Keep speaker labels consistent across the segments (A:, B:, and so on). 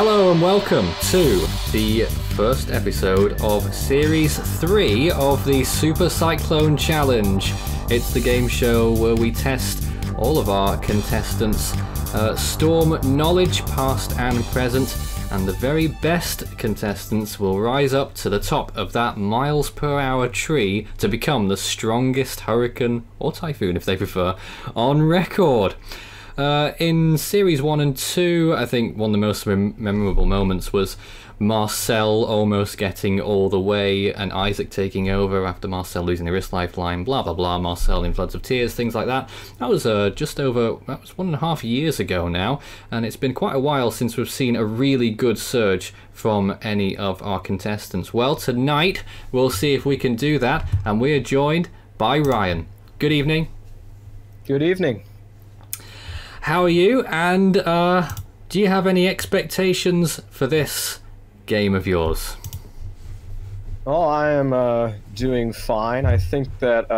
A: Hello and welcome to the first episode of Series 3 of the Super Cyclone Challenge. It's the game show where we test all of our contestants' storm knowledge, past and present, and the very best contestants will rise up to the top of that miles per hour tree to become the strongest hurricane, or typhoon if they prefer, on record. In Series 1 and 2, I think one of the most memorable moments was Marcel almost getting all the way and Isaac taking over after Marcel losing the wrist lifeline, blah blah blah, Marcel in floods of tears, things like that. That was that was 1.5 years ago now, and it's been quite a while since we've seen a really good surge from any of our contestants. Well, tonight we'll see if we can do that, and we are joined by Ryan. Good evening.
B: Good evening.
A: How are you, and do you have any expectations for this game of yours?
B: Well, I am doing fine. I think that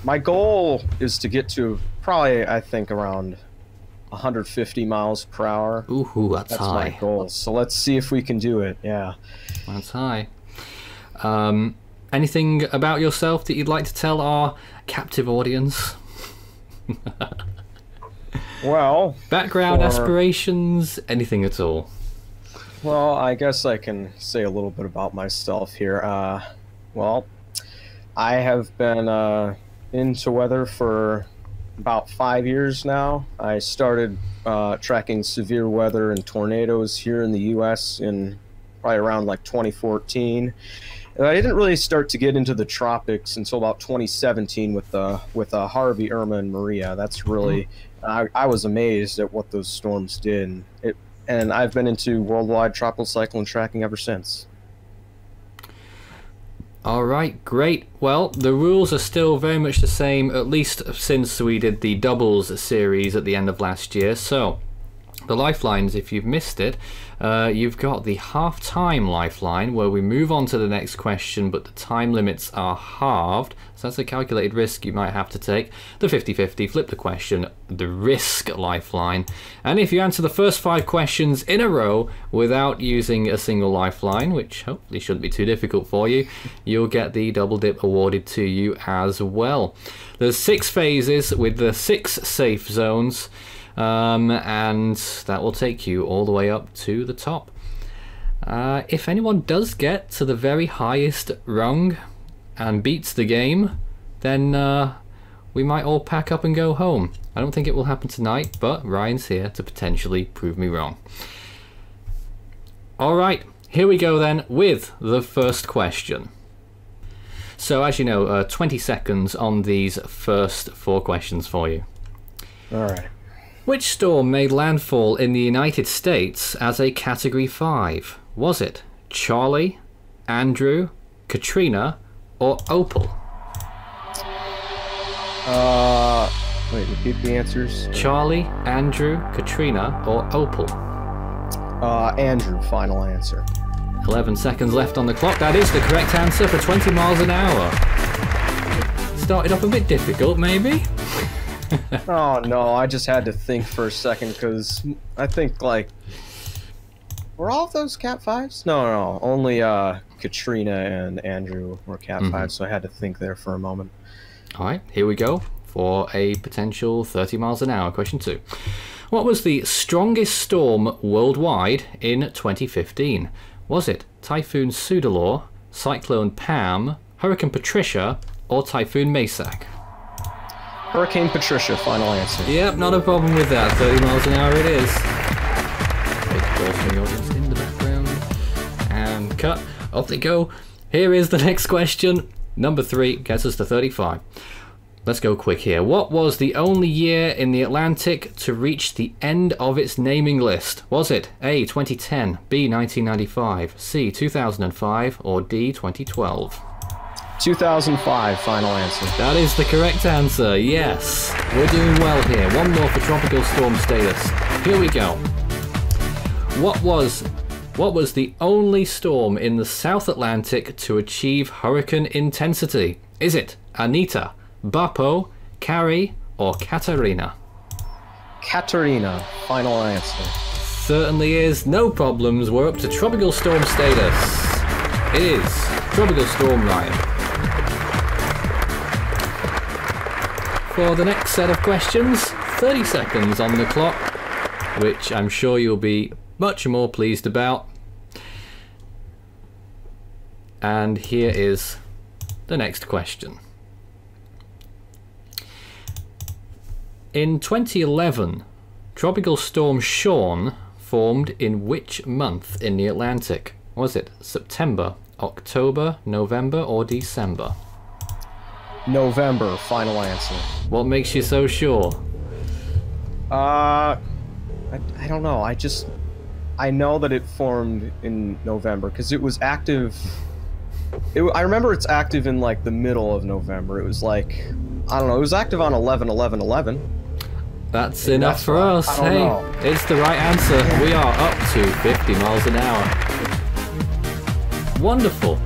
B: my goal is to get to probably, I think, around 150 miles per hour.
A: Ooh, that's high.
B: That's my goal. So let's see if we can do it, yeah.
A: That's high. Anything about yourself that you'd like to tell our captive audience?
B: Well,
A: background, aspirations, anything at all?
B: Well, I guess I can say a little bit about myself here. Well, I have been into weather for about 5 years now. I started tracking severe weather and tornadoes here in the U.S. in probably around like 2014. I didn't really start to get into the tropics until about 2017 with Harvey, Irma, and Maria. That's really I was amazed at what those storms did. And I've been into worldwide tropical cyclone tracking ever since.
A: All right, great. Well, the rules are still very much the same, at least since we did the doubles series at the end of last year. So the lifelines, if you've missed it, you've got the half-time lifeline where we move on to the next question, but the time limits are halved, so that's a calculated risk you might have to take. The 50-50, flip the question, the risk lifeline, and if you answer the first 5 questions in a row without using a single lifeline, which hopefully shouldn't be too difficult for you, you'll get the double dip awarded to you as well. There's 6 phases with the 6 safe zones. And that will take you all the way up to the top. If anyone does get to the very highest rung and beats the game, then we might all pack up and go home. I don't think it will happen tonight, but Ryan's here to potentially prove me wrong. Alright, here we go then with the first question. So as you know, 20 seconds on these first 4 questions for you.
B: Alright.
A: Which storm made landfall in the United States as a Category 5? Was it Charlie, Andrew, Katrina, or Opal?
B: Wait, repeat the answers.
A: Charlie, Andrew, Katrina, or Opal?
B: Andrew, final answer.
A: 11 seconds left on the clock. That is the correct answer for 20 miles an hour. Started off a bit difficult, maybe?
B: Oh no, I just had to think for a second because I think like were all of those Cat 5s? No, only Katrina and Andrew were Cat 5s, so I had to think there for a moment.
A: Alright, here we go for a potential 30 miles an hour. Question 2. What was the strongest storm worldwide in 2015? Was it Typhoon Soudelor, Cyclone Pam, Hurricane Patricia, or Typhoon Maysak?
B: Hurricane Patricia, final answer.
A: Yep, not a problem with that. 30 miles an hour it is. Big applause from the audience in the background. And cut. Off they go. Here is the next question. Number 3 gets us to 35. Let's go quick here. What was the only year in the Atlantic to reach the end of its naming list? Was it A, 2010, B, 1995, C, 2005, or D, 2012?
B: 2005, final answer.
A: That is the correct answer, yes. We're doing well here. One more for tropical storm status. Here we go. What was the only storm in the South Atlantic to achieve hurricane intensity? Is it Anita, Bapo, Carrie, or Katarina?
B: Katarina, final answer.
A: certainly is. No problems. We're up to tropical storm status. It is Tropical Storm Ryan. For the next set of questions, 30 seconds on the clock, which I'm sure you'll be much more pleased about. And here is the next question. In 2011, Tropical Storm Sean formed in which month in the Atlantic? Was it September, October, November, or December?
B: November, final answer.
A: What makes you so sure?
B: I don't know. I know that it formed in November because it was active. I remember it's active in like the middle of November. It was like, I don't know, it was active on 11/11/11.
A: That's enough for us. Hey, it's the right answer. We are up to 50 miles an hour. Wonderful.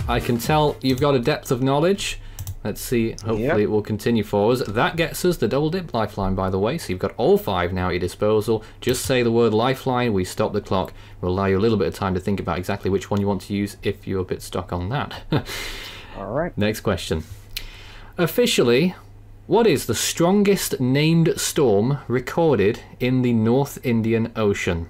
A: I can tell you've got a depth of knowledge. Let's see, hopefully it will continue for us. That gets us the double dip lifeline, by the way, so you've got all 5 now at your disposal. Just say the word lifeline, we stop the clock. We'll allow you a little bit of time to think about exactly which one you want to use if you're a bit stuck on that.
B: Alright.
A: Next question. Officially, what is the strongest named storm recorded in the North Indian Ocean?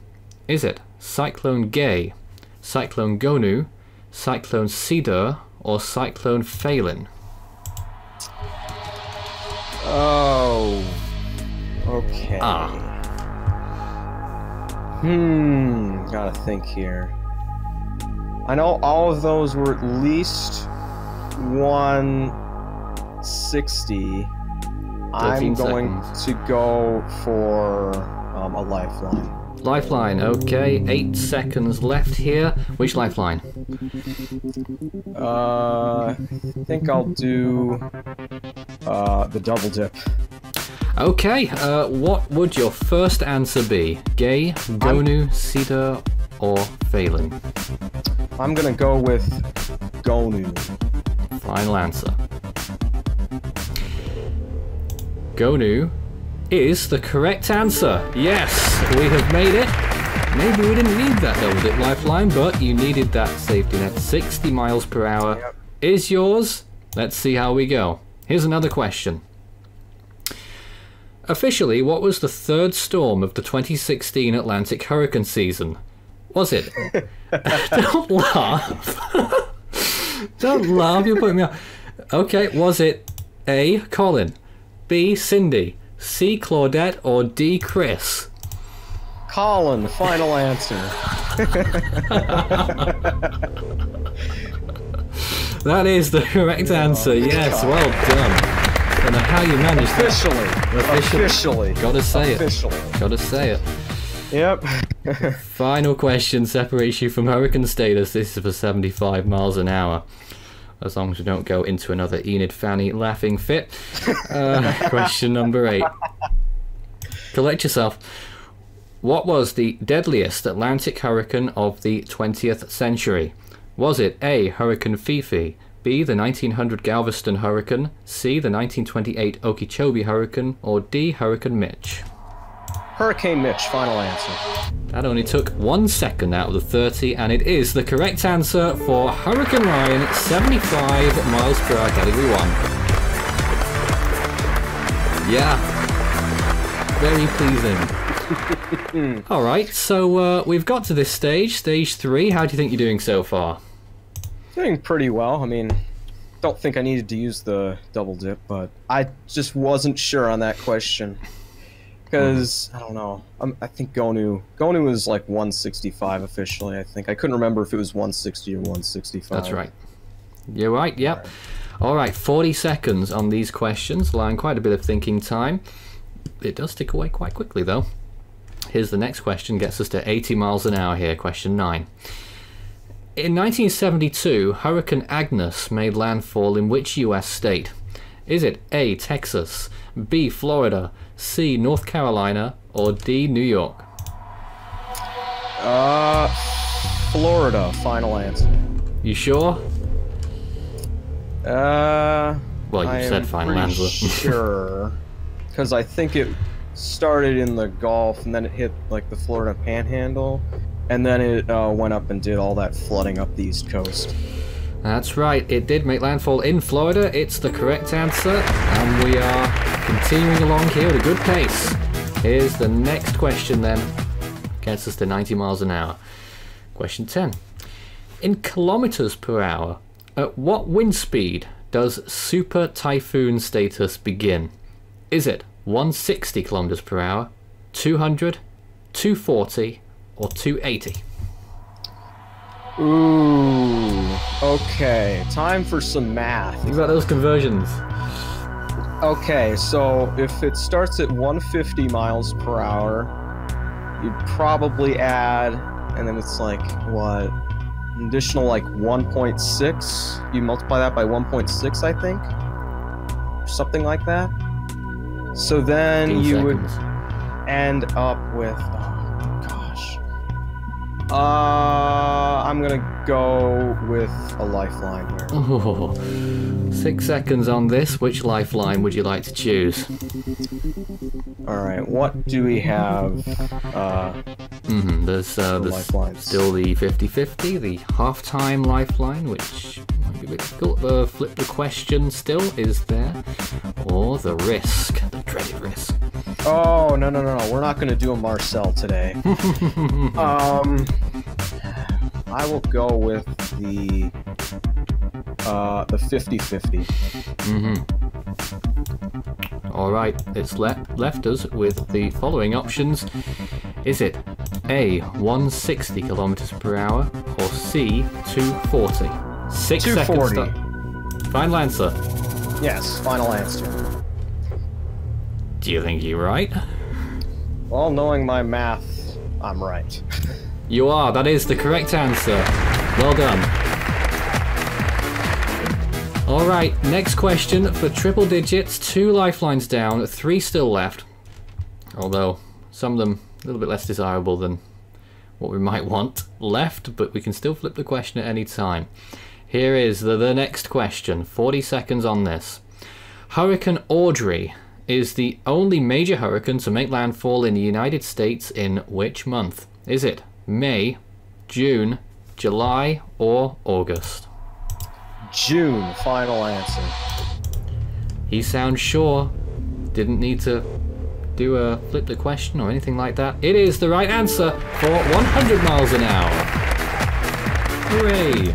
A: Is it Cyclone Gay, Cyclone Gonu, Cyclone Cedar, or Cyclone Phelan?
B: Oh. Okay. Gotta think here. I know all of those were at least 160. I'm going to go for a lifeline.
A: Lifeline, okay. 8 seconds left here. Which lifeline?
B: I think I'll do the double dip.
A: Okay, what would your first answer be? Gay, Gonu, Cedar, or Phelan?
B: I'm gonna go with Gonu.
A: Final answer. Gonu is the correct answer. Yes, we have made it. Maybe we didn't need that double dip lifeline, but you needed that safety net. 60 miles per hour is yours. Let's see how we go. Here's another question. Officially, what was the 3rd storm of the 2016 Atlantic hurricane season? Was it? Don't laugh. Don't laugh, you're putting me off. Okay, was it A, Colin, B, Cindy, C, Claudette, or D, Chris?
B: Colin, final answer.
A: That is the correct answer. Yes, well done. I don't know how you managed that.
B: Officially.
A: Gotta say it. Gotta say it.
B: Yep.
A: Final question separates you from hurricane status. This is for 75 miles an hour. As long as we don't go into another Enid Fanny laughing fit. Question number 8. Collect yourself. What was the deadliest Atlantic hurricane of the 20th century? Was it A, Hurricane Fifi, B, the 1900 Galveston hurricane, C, the 1928 Okeechobee hurricane, or D, Hurricane Mitch?
B: Hurricane Mitch, final answer.
A: That only took 1 second out of the 30, and it is the correct answer for Hurricane Ryan, 75 miles per hour, Category 1. Yeah. Very pleasing. Alright, so we've got to this stage, stage 3. How do you think you're doing so far?
B: Doing pretty well. I mean, don't think I needed to use the double dip, but I just wasn't sure on that question. Because, I don't know, I think Gonu was like 165 officially, I think. I couldn't remember if it was 160 or 165.
A: That's right. You're right, yep. Alright, 40 seconds on these questions, allowing quite a bit of thinking time. It does tick away quite quickly, though. Here's the next question, gets us to 80 miles an hour here, question 9. In 1972, Hurricane Agnes made landfall in which US state? Is it A, Texas, B, Florida, C, North Carolina, or D, New York?
B: Florida, final answer.
A: You sure?
B: Well,
A: you said final answer.
B: Sure. Because I think it started in the Gulf, and then it hit like the Florida Panhandle, and then it went up and did all that flooding up the East Coast.
A: That's right, it did make landfall in Florida. It's the correct answer, and we are continuing along here at a good pace. Here's the next question then. Gets us to 90 miles an hour. Question 10. In kilometers per hour, at what wind speed does Super Typhoon status begin? Is it 160 kilometers per hour, 200, 240, or 280?
B: Ooh, okay. Time for some math.
A: Think about those conversions.
B: Okay, so if it starts at 150 miles per hour, you'd probably add, and then it's like, what, an additional like 1.6? You multiply that by 1.6, I think? Or something like that. So then you would end up with, oh gosh. I'm gonna go with a lifeline here.
A: Oh, 6 seconds on this. Which lifeline would you like to choose?
B: Alright, what do we have?
A: There's still the 50-50, the half-time lifeline, which might be a bit difficult. Flip the question still is there, or the risk, the dreaded risk.
B: Oh, no, we're not going to do a Marcel today. I will go with the 50-50.
A: Alright, it's left us with the following options. Is it A, 160 kilometers per hour, or C, 240? 6 seconds. Final answer.
B: Yes, final answer.
A: Do you think you're right?
B: Well, knowing my math, I'm right.
A: You are. That is the correct answer. Well done. Alright, next question for triple digits. 2 lifelines down, 3 still left. Although, some of them a little bit less desirable than what we might want left, but we can still flip the question at any time. Here is the next question. 40 seconds on this. Hurricane Audrey is the only major hurricane to make landfall in the United States in which month? Is it May, June, July, or August?
B: June, final answer.
A: He sounds sure. Didn't need to do a flip the question or anything like that. It is the right answer for 100 miles an hour. Hooray!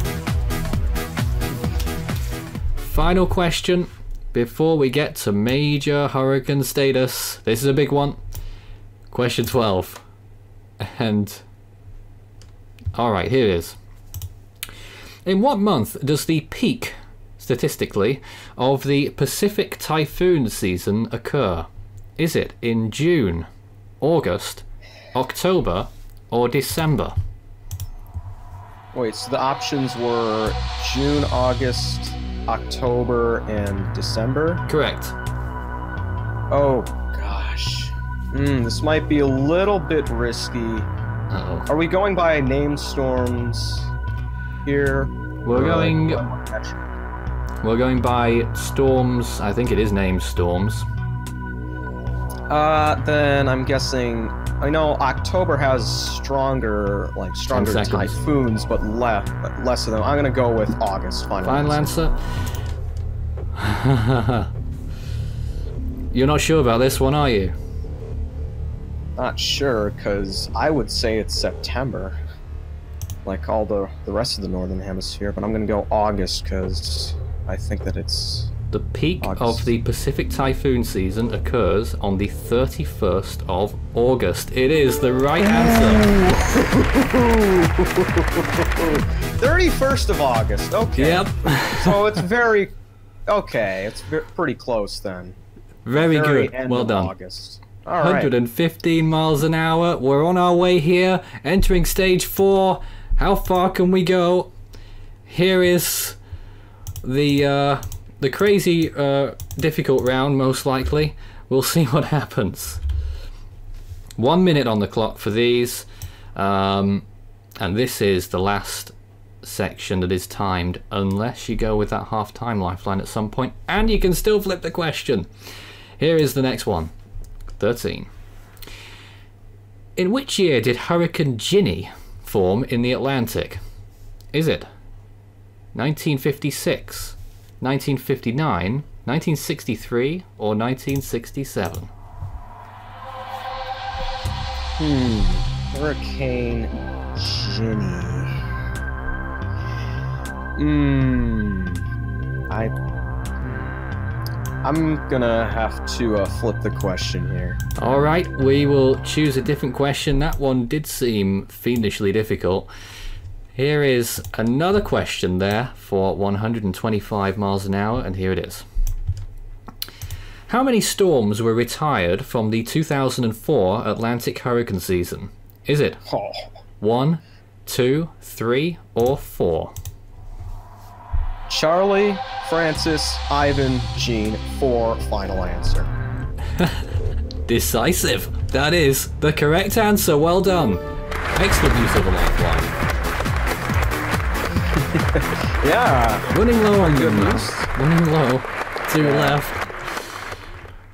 A: Final question before we get to major hurricane status. This is a big one. Question 12. And alright, here it is. In what month does the peak, statistically, of the Pacific Typhoon season occur? Is it in June, August, October, or December?
B: Wait, so the options were June, August, October, and December?
A: Correct.
B: Oh, gosh. This might be a little bit risky.
A: Uh-oh.
B: Are we going by named storms here?
A: We're going by storms. I think it is named storms.
B: Then I'm guessing. I know October has stronger typhoons, but less of them. I'm gonna go with August. Final
A: answer. You're not sure about this one, are you?
B: Not sure, because I would say it's September, like all the rest of the northern hemisphere. But I'm gonna go August because I think that it's.
A: The peak of the Pacific Typhoon season occurs on the 31st of August. It is the right answer.
B: 31st of August, okay.
A: Yep.
B: So it's very... Okay, it's pretty close then.
A: Very good. Well done.
B: August. All right.
A: 115 miles an hour. We're on our way here. Entering stage 4. How far can we go? Here is the crazy difficult round, most likely. We'll see what happens. 1 minute on the clock for these. And this is the last section that is timed, unless you go with that half-time lifeline at some point, and you can still flip the question. Here is the next one. 13. In which year did Hurricane Ginny form in the Atlantic? Is it 1956, 1959, 1963, or 1967?
B: Hurricane Ginny. I'm gonna have to flip the question here.
A: Alright, we will choose a different question. That one did seem fiendishly difficult. Here is another question there for 125 miles an hour, and here it is. How many storms were retired from the 2004 Atlantic hurricane season? Is it 1, 2, 3, or 4?
B: Charlie, Francis, Ivan, Gene, 4, final answer.
A: Decisive. That is the correct answer. Well done. Excellent use of the lifeline.
B: Yeah.
A: Running low on them.
B: Goodness.
A: Running low. 2 left.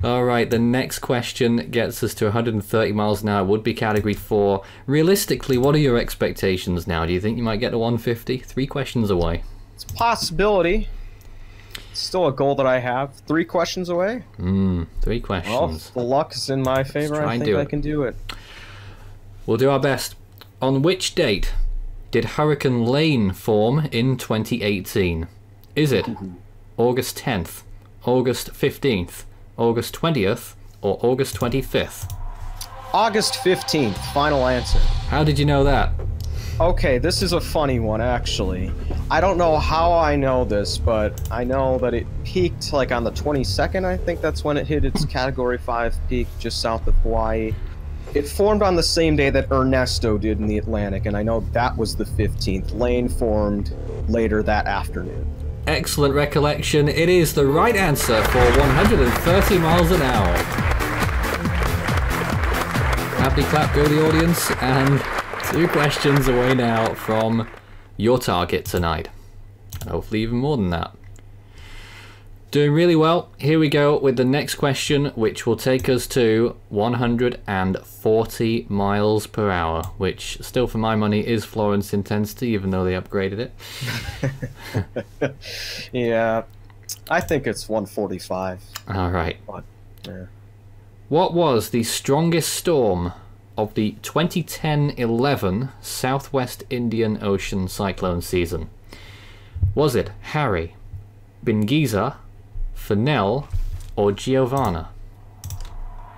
A: Alright, the next question gets us to 130 miles an hour, would be category 4. Realistically, what are your expectations now? Do you think you might get to 150? 3 questions away.
B: It's a possibility. It's still a goal that I have. 3 questions away.
A: 3
B: Well,
A: questions.
B: if the luck is in my favor,
A: try
B: I
A: and
B: think
A: do
B: I
A: it.
B: can do it.
A: We'll do our best. On which date did Hurricane Lane form in 2018? Is it August 10th, August 15th, August 20th, or August 25th?
B: August 15th, final answer.
A: How did you know that?
B: Okay, this is a funny one, actually. I don't know how I know this, but I know that it peaked like on the 22nd. I think that's when it hit its Category 5 peak just south of Hawaii. It formed on the same day that Ernesto did in the Atlantic, and I know that was the 15th. Lane formed later that afternoon.
A: Excellent recollection. It is the right answer for 130 miles an hour. Happy clap, go the audience, and 2 questions away now from your target tonight. And hopefully even more than that. Doing really well. Here we go with the next question, which will take us to 140 miles per hour, which still for my money is Florence intensity, even though they upgraded it.
B: Yeah, I think it's 145.
A: All right.
B: But, yeah.
A: What was the strongest storm of the 2010-11 Southwest Indian Ocean Cyclone season? Was it Harry, Bingiza, Fennell, or Giovanna?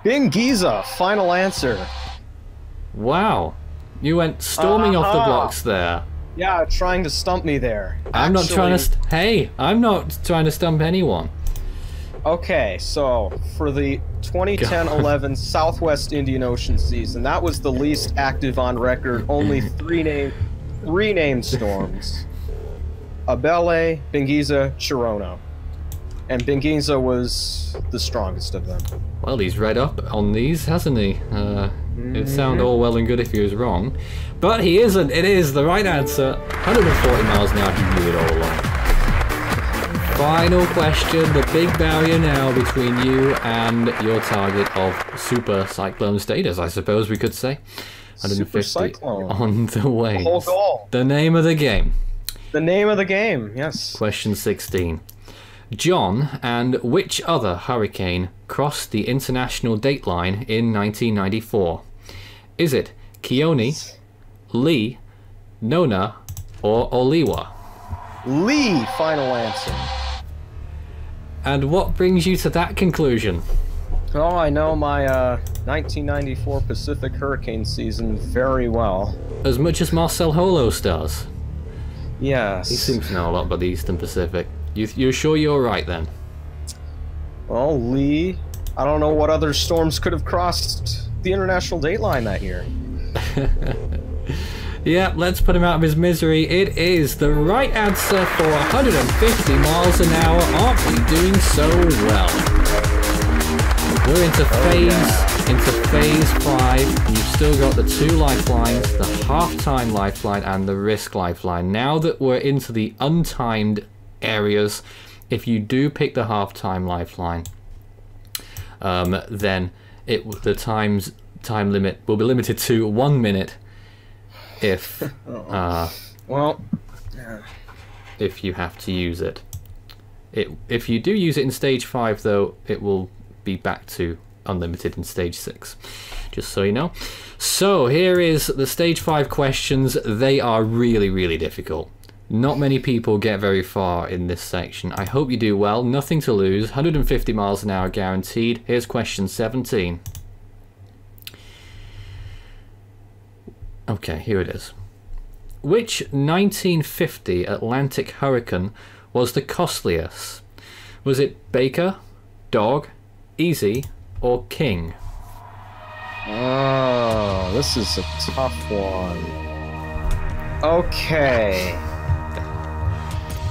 B: Bingiza, final answer.
A: Wow, you went storming off the blocks there.
B: Yeah, trying to stump me there.
A: I'm not trying to. Hey, I'm not trying to stump anyone.
B: Okay, so for the 2010-11 Southwest Indian Ocean season, that was the least active on record. Only 3 named storms: Abele, Bingiza, Chirono, and Bingiza was the strongest of them.
A: Well, he's read up on these, hasn't he? It'd sound all well and good if he was wrong, but he isn't. It is the right answer. 140 miles an hour. He knew it all along. Final question, the big barrier now between you and your target of Super Cyclone status, I suppose we could say. 150
B: Super Cyclone.
A: on the way.
B: The whole goal.
A: The name of the game.
B: The name of the game, yes.
A: Question 16. John and which other hurricane crossed the international dateline in 1994? Is it Keone, Lee, Nona, or Oliwa?
B: Lee, final answer.
A: And what brings you to that conclusion?
B: Oh, I know my 1994 Pacific hurricane season very well.
A: As much as Marcel Holos does.
B: Yes.
A: He seems to know a lot about the Eastern Pacific. You're sure you're right then?
B: Well, Lee, I don't know what other storms could have crossed the international dateline that year.
A: Yeah, let's put him out of his misery. It is the right answer for 150 miles an hour. Aren't we doing so well? We're into phase 5. And you've still got the 2 lifelines, the half-time lifeline and the risk lifeline. Now that we're into the untimed areas, if you do pick the half-time lifeline, then the time limit will be limited to 1 minute if
B: well,
A: if you have to use it. If you do use it in stage 5 though, it will be back to unlimited in stage 6, just so you know. So here is the stage 5 questions. They are really difficult. Not many people get very far in this section. I hope you do well. Nothing to lose. 150 miles an hour guaranteed. Here's question 17. Okay, here it is. Which 1950 Atlantic hurricane was the costliest? Was it Baker, Dog, Easy, or King?
B: Oh, this is a tough one. Okay.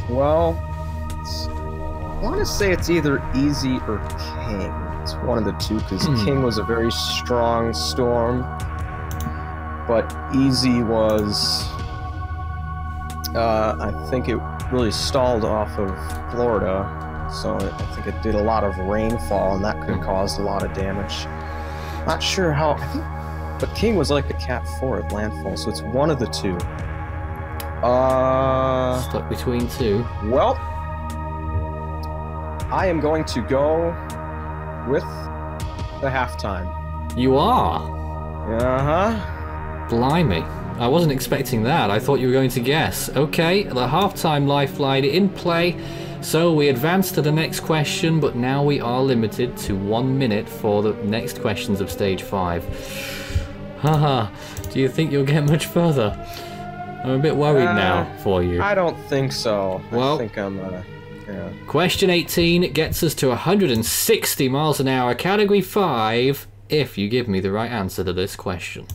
B: Well, I want to say it's either Easy or King. It's one of the two, because King was a very strong storm, but Easy was, I think it really stalled off of Florida, so I think it did a lot of rainfall, and that could have caused a lot of damage. Not sure how, I think, but King was like a Cat 4 at landfall, so it's one of the two.
A: Stuck between two.
B: Well, I am going to go with the halftime.
A: You are?
B: Uh-huh.
A: Blimey. I wasn't expecting that. I thought you were going to guess. Okay, the halftime lifeline in play. So we advance to the next question, but now we are limited to 1 minute for the next questions of stage 5. Haha, do you think you'll get much further? I'm a bit worried now for you.
B: I don't think so.
A: Well,
B: I think I'm, yeah.
A: Question 18 gets us to 160 miles an hour, category 5, if you give me the right answer to this question.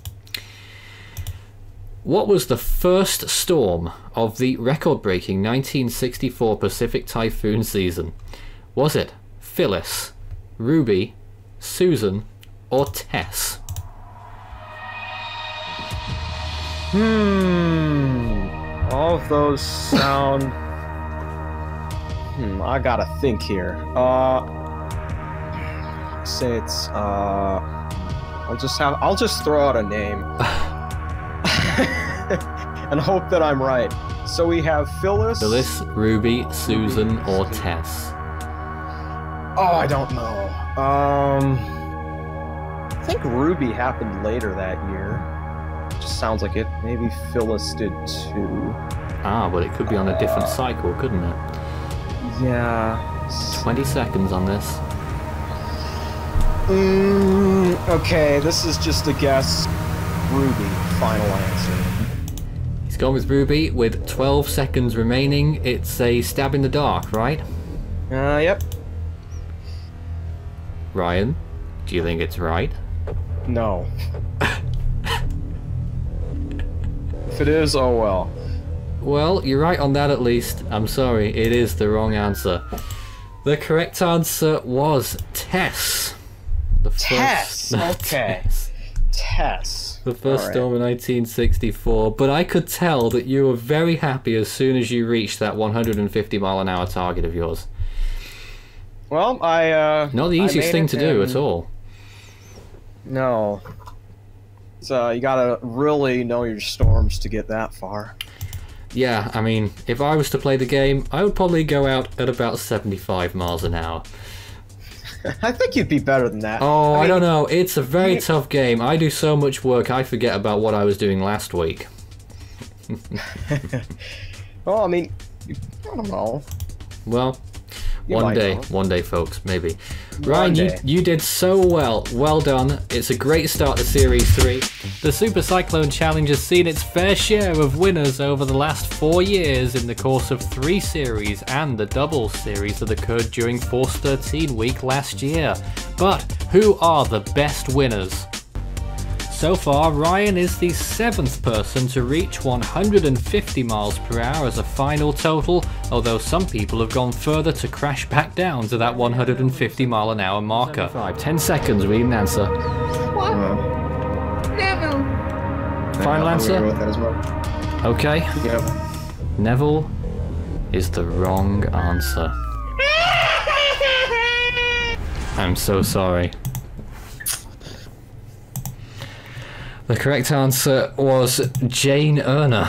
A: What was the first storm of the record-breaking 1964 Pacific Typhoon season? Was it Phyllis, Ruby, Susan, or Tess?
B: All of those sound... I gotta think here. Say it's, I'll just throw out a name. And hope that I'm right. So we have Phyllis...
A: Phyllis, Ruby, Susan, or Tess?
B: Oh, I don't know. I think Ruby happened later that year. It just sounds like it. Maybe Phyllis did too.
A: Ah, but it could be on a different cycle, couldn't it?
B: Yeah.
A: 20 seconds on this.
B: Okay, this is just a guess. Ruby, final answer.
A: He's gone with Ruby with 12 seconds remaining. It's a stab in the dark, right?
B: Yep.
A: Ryan, do you think it's right?
B: No. If it is, oh well.
A: Well, you're right on that at least. I'm sorry, it is the wrong answer. The correct answer was Tess.
B: Tess! Okay. Tess.
A: The first storm in 1964, but I could tell that you were very happy as soon as you reached that 150 mile an hour target of yours.
B: Well,
A: not the easiest thing to do at all.
B: No. So you gotta really know your storms to get that far.
A: Yeah, I mean, if I was to play the game, I would probably go out at about 75 miles an hour.
B: I think you'd be better than that.
A: Oh, I don't know. It's a very tough game. I do so much work, I forget about what I was doing last week.
B: Well, I mean, I don't know.
A: Well, one day, folks, maybe.
B: Ryan,
A: Ryan, you did so well. Well done. It's a great start to Series 3. The Super Cyclone Challenge has seen its fair share of winners over the last 4 years in the course of 3 series and the doubles series that occurred during Force 13 week last year. But who are the best winners? So far, Ryan is the 7th person to reach 150 miles per hour as a final total, although some people have gone further to crash back down to that 150 mile an hour marker. 10 seconds, we need an answer.
C: What? Neville.
A: Final answer?
B: With that as well.
A: Okay.
B: Yep.
A: Neville is the wrong answer. I'm so sorry. The correct answer was Jane Erner.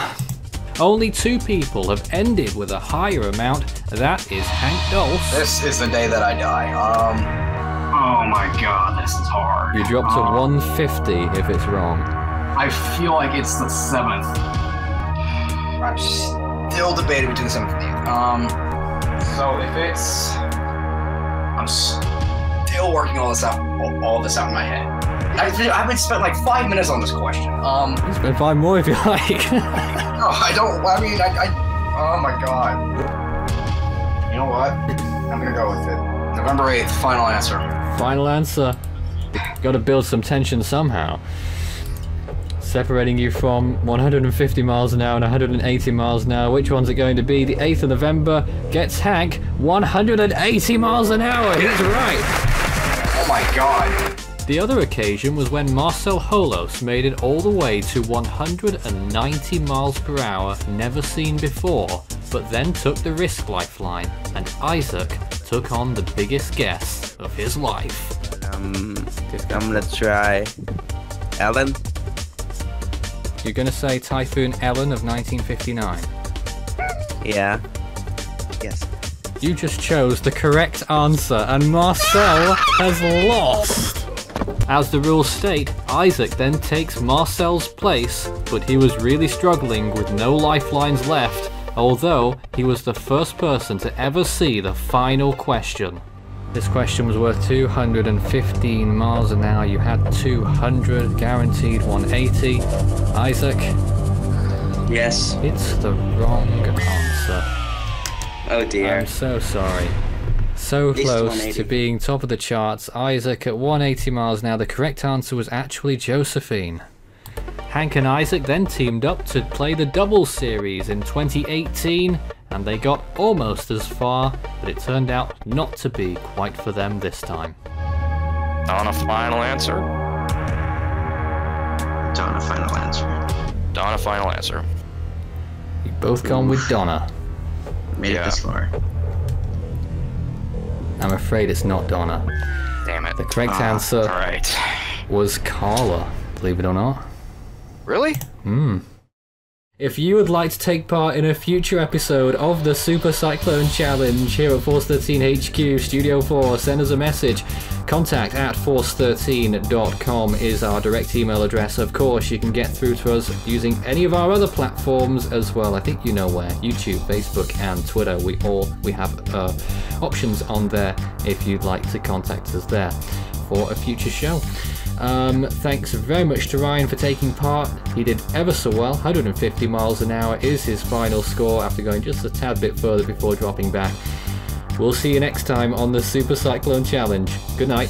A: Only 2 people have ended with a higher amount. That is Hank Dulce.
D: This is the day that I die. Oh my god, this is hard.
A: You drop to 150 if it's wrong.
D: I feel like it's the 7th. I'm still debating between the 7th and the 8th. So if it's... I'm still working all this out in my head. I've been spent like 5 minutes on this question.
A: Spend 5 more if you like.
D: No, I don't. I mean, oh my god. You know what? I'm gonna go with it. November 8th, final answer.
A: Final answer. Got to build some tension somehow. Separating you from 150 miles an hour and 180 miles an hour. Which one's it going to be? The 8th of November gets Hank 180 miles an hour. He's right.
D: Oh my god.
A: The other occasion was when Marcel Holos made it all the way to 190 miles per hour, never seen before, but then took the risk lifeline, and Isaac took on the biggest guess of his life.
E: I'm gonna try Ellen.
A: You're gonna say Typhoon Ellen of 1959?
E: Yeah. Yes.
A: You just chose the correct answer, and Marcel has lost. As the rules state, Isaac then takes Marcel's place, but he was really struggling with no lifelines left, although he was the first person to ever see the final question. This question was worth 215 miles an hour. You had 200, guaranteed 180. Isaac?
E: Yes.
A: It's the wrong answer.
E: Oh dear.
A: I'm so sorry. So close to being top of the charts. Isaac at 180 miles an hour. The correct answer was actually Josephine. Hank and Isaac then teamed up to play the doubles series in 2018, and they got almost as far, but it turned out not to be quite for them this time.
F: Donna, final answer?
G: Donna, final answer.
F: Donna, final answer.
A: You both gone with Donna.
G: Made it this far.
A: I'm afraid it's not Donna.
F: Damn it.
A: The correct answer
F: Alright.
A: was Carla, believe it or not.
F: Really?
A: If you would like to take part in a future episode of the Super Cyclone Challenge here at Force 13 HQ Studio 4, send us a message. Contact at force13.com is our direct email address. Of course, you can get through to us using any of our other platforms as well. I think you know where. YouTube, Facebook, and Twitter. We have options on there if you'd like to contact us there for a future show. Thanks very much to Ryan for taking part. He did ever so well. 150 miles an hour is his final score after going just a tad bit further before dropping back. We'll see you next time on the Super Cyclone Challenge. Good night.